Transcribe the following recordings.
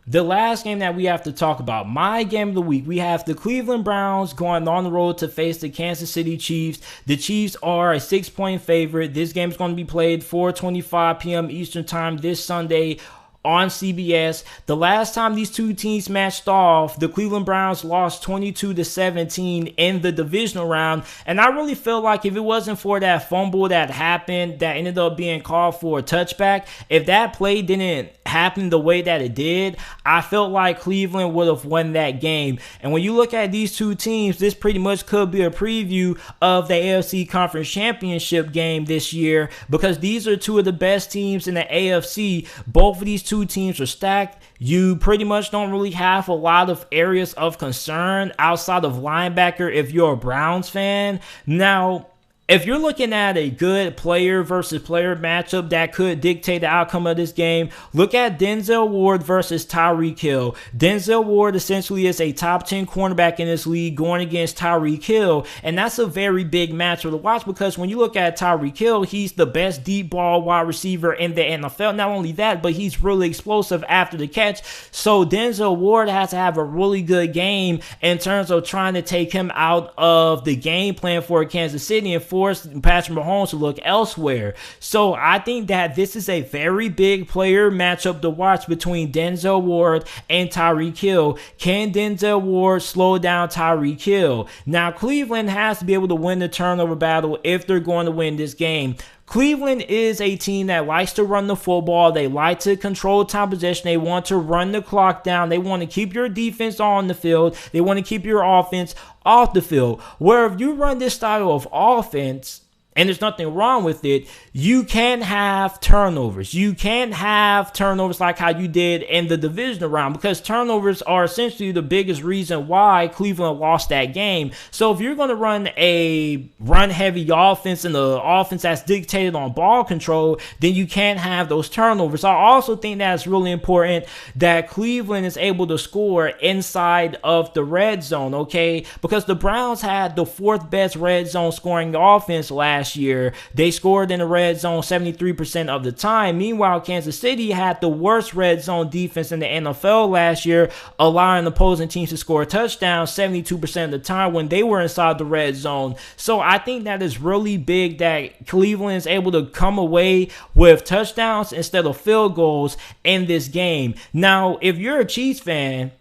The last game that we have to talk about, my game of the week, we have the Cleveland Browns going on the road to face the Kansas City Chiefs. The Chiefs are a 6-point favorite. This game is going to be played 4:25 p.m. Eastern Time this Sunday on CBS. The last time these two teams matched off, the Cleveland Browns lost 22-17 in the divisional round. And I really feel like if it wasn't for that fumble that happened, that ended up being called for a touchback, if that play didn't happen the way that it did, I felt like Cleveland would have won that game. And when you look at these two teams, this pretty much could be a preview of the AFC Conference Championship game this year, because these are two of the best teams in the AFC. Both of these two teams are stacked. You pretty much don't really have a lot of areas of concern outside of linebacker if you're a Browns fan. Now, if you're looking at a good player versus player matchup that could dictate the outcome of this game, look at Denzel Ward versus Tyreek Hill. Denzel Ward essentially is a top 10 cornerback in this league going against Tyreek Hill, and that's a very big matchup to watch, because when you look at Tyreek Hill, he's the best deep ball wide receiver in the NFL. Not only that, but he's really explosive after the catch. So Denzel Ward has to have a really good game in terms of trying to take him out of the game plan for Kansas City and force Patrick Mahomes to look elsewhere. So I think that this is a very big player matchup to watch between Denzel Ward and Tyreek Hill. Can Denzel Ward slow down Tyreek Hill? Now, Cleveland has to be able to win the turnover battle if they're going to win this game. Cleveland is a team that likes to run the football. They like to control time possession. They want to run the clock down. They want to keep your defense on the field. They want to keep your offense off the field. Where if you run this style of offense, and there's nothing wrong with it, you can have turnovers. You can have turnovers like how you did in the divisional round, because turnovers are essentially the biggest reason why Cleveland lost that game. So if you're going to run a run-heavy offense and the offense that's dictated on ball control, then you can't have those turnovers. I also think that it's really important that Cleveland is able to score inside of the red zone, okay? Because the Browns had the fourth best red zone scoring offense last year. They scored in the red zone 73% of the time. Meanwhile, Kansas City had the worst red zone defense in the NFL last year, allowing opposing teams to score touchdowns 72% of the time when they were inside the red zone. So I think that is really big that Cleveland is able to come away with touchdowns instead of field goals in this game. Now, if you're a Chiefs fan,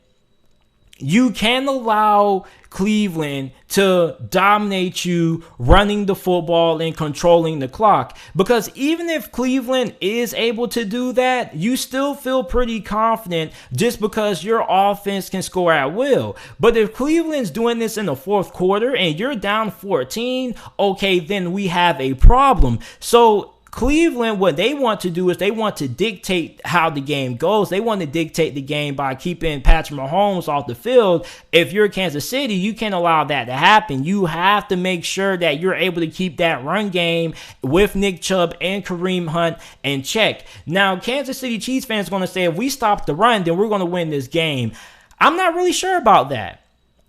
you can allow Cleveland to dominate you running the football and controlling the clock, because even if Cleveland is able to do that, you still feel pretty confident just because your offense can score at will. But if Cleveland's doing this in the fourth quarter and you're down 14, okay, then we have a problem. So Cleveland, what they want to do is they want to dictate how the game goes. They want to dictate the game by keeping Patrick Mahomes off the field. If you're Kansas City, you can't allow that to happen. You have to make sure that you're able to keep that run game with Nick Chubb and Kareem Hunt in check. Now, Kansas City Chiefs fans are going to say, if we stop the run, then we're going to win this game. I'm not really sure about that.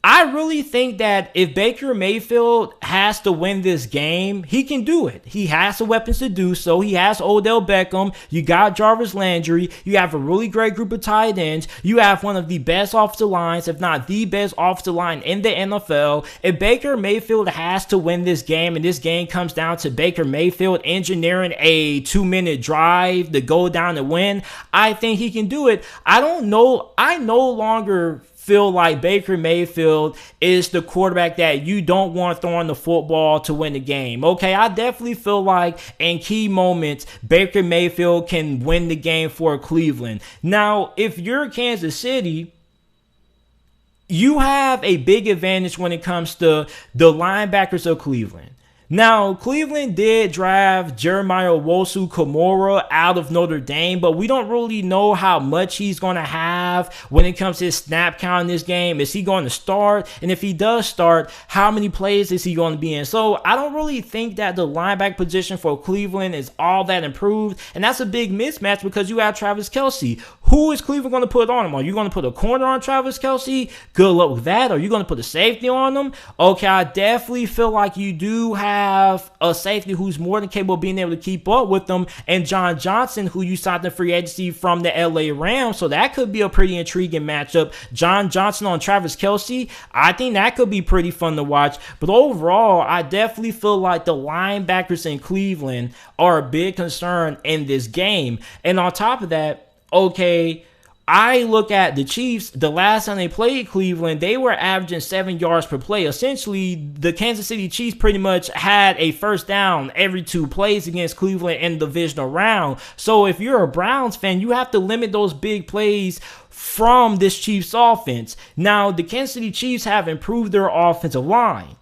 I really think that if Baker Mayfield has to win this game, he can do it. He has the weapons to do so. He has Odell Beckham. You got Jarvis Landry. You have a really great group of tight ends. You have one of the best offensive lines, if not the best offensive line in the NFL. If Baker Mayfield has to win this game, and this game comes down to Baker Mayfield engineering a 2-minute drive to go down and win, I think he can do it. I don't know. I no longer feel like Baker Mayfield is the quarterback that you don't want throwing the football to win the game. Okay, I definitely feel like in key moments, Baker Mayfield can win the game for Cleveland. Now, if you're Kansas City, you have a big advantage when it comes to the linebackers of Cleveland. Now, Cleveland did draft Jeremiah Owusu-Koramoah out of Notre Dame, but we don't really know how much he's going to have when it comes to his snap count in this game. Is he going to start? And if he does start, how many plays is he going to be in? So I don't really think that the linebacker position for Cleveland is all that improved, and that's a big mismatch because you have Travis Kelce. Who is Cleveland going to put on him? Are you going to put a corner on Travis Kelce? Good luck with that. Are you going to put a safety on him? Okay, I definitely feel like you do have have a safety who's more than capable of being able to keep up with them, and John Johnson, who you signed the free agency from the LA Rams. So that could be a pretty intriguing matchup. John Johnson on Travis Kelce, I think that could be pretty fun to watch. But overall, I definitely feel like the linebackers in Cleveland are a big concern in this game. And on top of that, okay, I look at the Chiefs. The last time they played Cleveland, they were averaging 7 yards per play. Essentially, the Kansas City Chiefs pretty much had a first down every 2 plays against Cleveland in the divisional round. So if you're a Browns fan, you have to limit those big plays from this Chiefs offense. Now, the Kansas City Chiefs have improved their offensive line.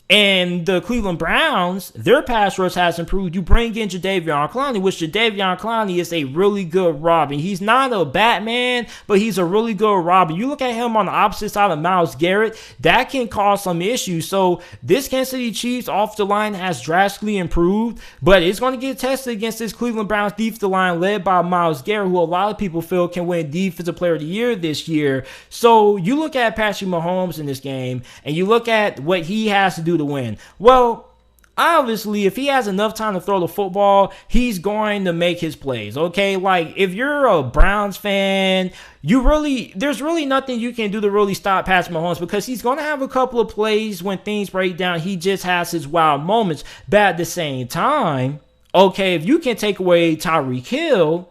And the Cleveland Browns, their pass rush has improved. You bring in Jadeveon Clowney, which Jadeveon Clowney is a really good Robin. He's not a Batman, but he's a really good Robin. You look at him on the opposite side of Myles Garrett, that can cause some issues. So this Kansas City Chiefs offensive line has drastically improved, but it's going to get tested against this Cleveland Browns defensive line led by Myles Garrett, who a lot of people feel can win Defensive Player of the Year this year. So you look at Patrick Mahomes in this game, and you look at what he has to do to win. Well, obviously, if he has enough time to throw the football, he's going to make his plays, okay? Like, if you're a Browns fan, there's really nothing you can do to really stop Patrick Mahomes, because he's going to have a couple of plays when things break down. He just has his wild moments. But at the same time, okay, if you can take away Tyreek Hill,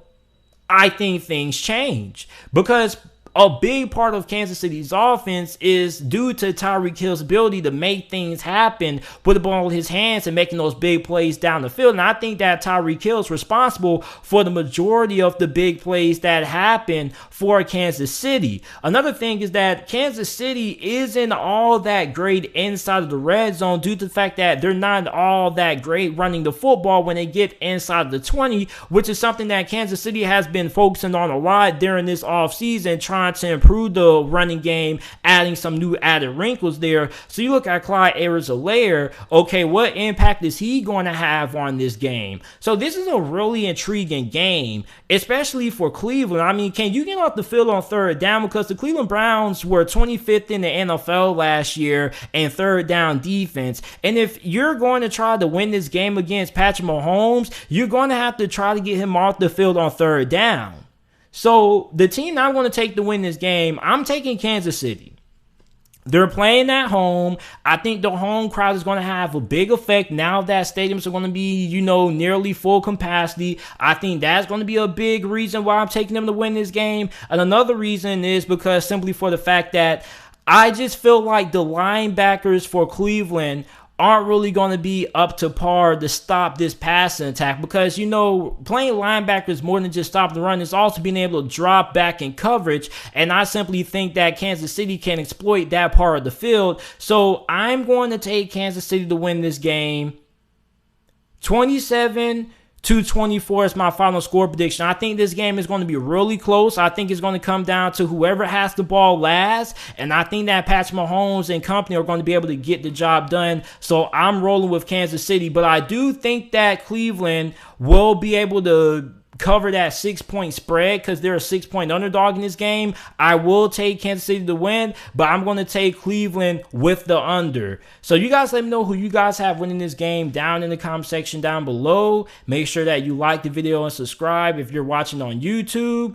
I think things change, because a big part of Kansas City's offense is due to Tyreek Hill's ability to make things happen with the ball in his hands and making those big plays down the field. And I think that Tyreek Hill is responsible for the majority of the big plays that happen for Kansas City. Another thing is that Kansas City isn't all that great inside of the red zone due to the fact that they're not all that great running the football when they get inside of the 20, which is something that Kansas City has been focusing on a lot during this offseason, trying to improve the running game, adding some new added wrinkles there. So you look at Clyde Edwards-Helaire, okay, what impact is he going to have on this game? So this is a really intriguing game, especially for Cleveland. I mean, can you get off the field on third down? Because the Cleveland Browns were 25th in the NFL last year in third down defense. And if you're going to try to win this game against Patrick Mahomes, you're going to have to try to get him off the field on third down. So the team I'm going to take to win this game, I'm taking Kansas City. They're playing at home. I think the home crowd is going to have a big effect now that stadiums are going to be, nearly full capacity. I think that's going to be a big reason why I'm taking them to win this game. And another reason is because simply for the fact that I just feel like the linebackers for Cleveland aren't really going to be up to par to stop this passing attack, because, playing linebackers more than just stop the run is also being able to drop back in coverage, and I simply think that Kansas City can exploit that part of the field. So I'm going to take Kansas City to win this game. 27-24 is my final score prediction. I think this game is going to be really close. I think it's going to come down to whoever has the ball last, and I think that Patrick Mahomes and company are going to be able to get the job done. So I'm rolling with Kansas City, but I do think that Cleveland will be able to cover that 6-point spread because they're a 6-point underdog in this game. I will take Kansas City to win, but I'm going to take Cleveland with the under. So you guys let me know who you guys have winning this game down in the comment section down below. Make sure that you like the video and subscribe if you're watching on YouTube.